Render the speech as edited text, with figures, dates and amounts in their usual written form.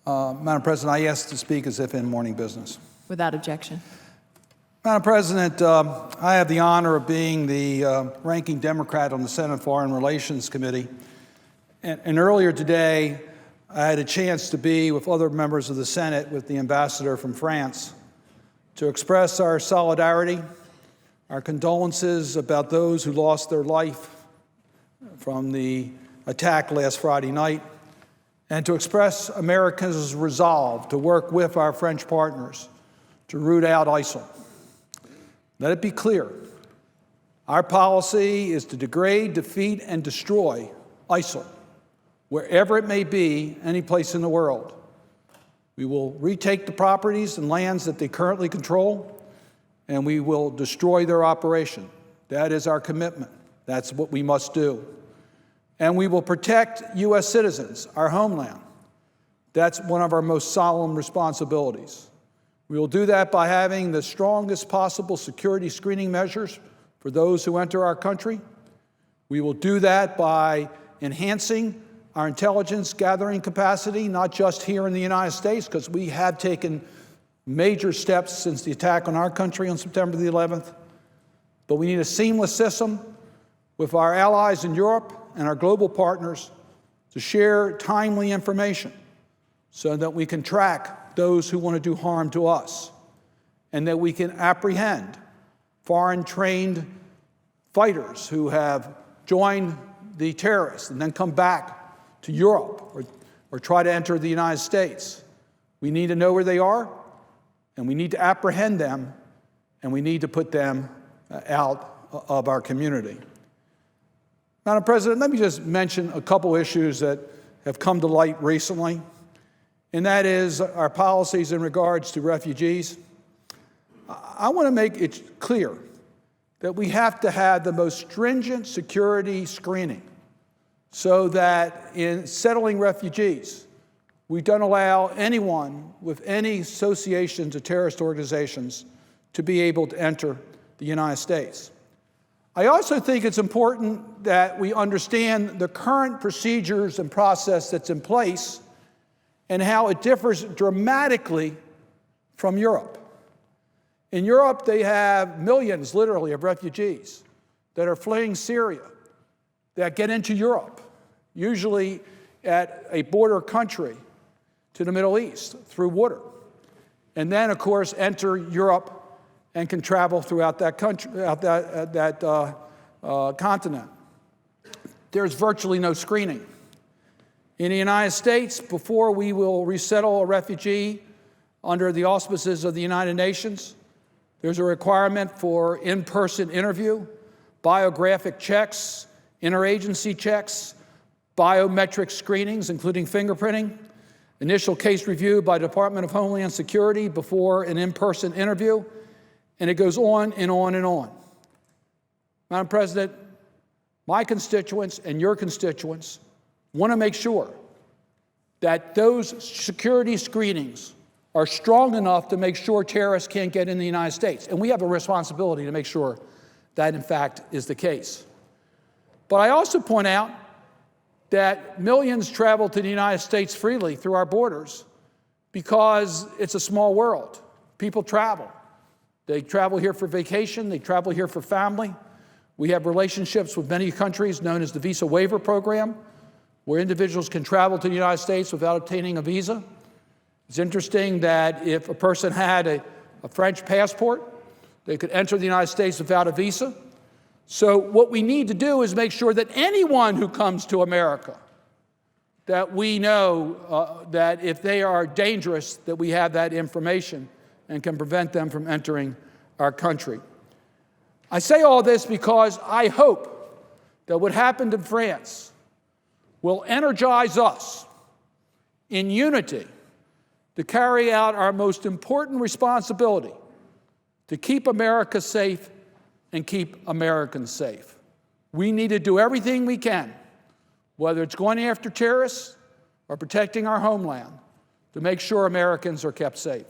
Madam President, I ask to speak as if in morning business. Without objection. Madam President, I have the honor of being the ranking Democrat on the Senate Foreign Relations Committee. And earlier today, I had a chance to be with other members of the Senate with the ambassador from France to express our solidarity, our condolences about those who lost their life from the attack last Friday night, and to express America's resolve to work with our French partners to root out ISIL. Let it be clear, our policy is to degrade, defeat, and destroy ISIL, wherever it may be, any place in the world. We will retake the properties and lands that they currently control, and we will destroy their operation. That is our commitment. That's what we must do. And we will protect U.S. citizens, our homeland. That's one of our most solemn responsibilities. We will do that by having the strongest possible security screening measures for those who enter our country. We will do that by enhancing our intelligence gathering capacity, not just here in the United States, because we have taken major steps since the attack on our country on September the 11th. But we need a seamless system with our allies in Europe and our global partners to share timely information so that we can track those who want to do harm to us, and that we can apprehend foreign-trained fighters who have joined the terrorists and then come back to Europe or try to enter the United States. We need to know where they are, and we need to apprehend them, and we need to put them out of our community. Madam President, let me just mention a couple issues that have come to light recently, and that is our policies in regards to refugees. I want to make it clear that we have to have the most stringent security screening so that in settling refugees, we don't allow anyone with any association to terrorist organizations to be able to enter the United States. I also think it's important that we understand the current procedures and process that's in place and how it differs dramatically from Europe. In Europe, they have millions, literally, of refugees that are fleeing Syria that get into Europe, usually at a border country to the Middle East through water, and then, of course, enter Europe and can travel throughout that country, continent. There's virtually no screening. In the United States, before we will resettle a refugee under the auspices of the United Nations, there's a requirement for in-person interview, biographic checks, interagency checks, biometric screenings, including fingerprinting, initial case review by the Department of Homeland Security before an in-person interview, and it goes on and on and on. Madam President, my constituents and your constituents want to make sure that those security screenings are strong enough to make sure terrorists can't get in the United States. And we have a responsibility to make sure that, in fact, is the case. But I also point out that millions travel to the United States freely through our borders because it's a small world. People travel. They travel here for vacation. They travel here for family. We have relationships with many countries known as the Visa Waiver Program, where individuals can travel to the United States without obtaining a visa. It's interesting that if a person had a French passport, they could enter the United States without a visa. So what we need to do is make sure that anyone who comes to America, that we know that if they are dangerous, that we have that information and can prevent them from entering our country. I say all this because I hope that what happened in France will energize us in unity to carry out our most important responsibility to keep America safe and keep Americans safe. We need to do everything we can, whether it's going after terrorists or protecting our homeland, to make sure Americans are kept safe.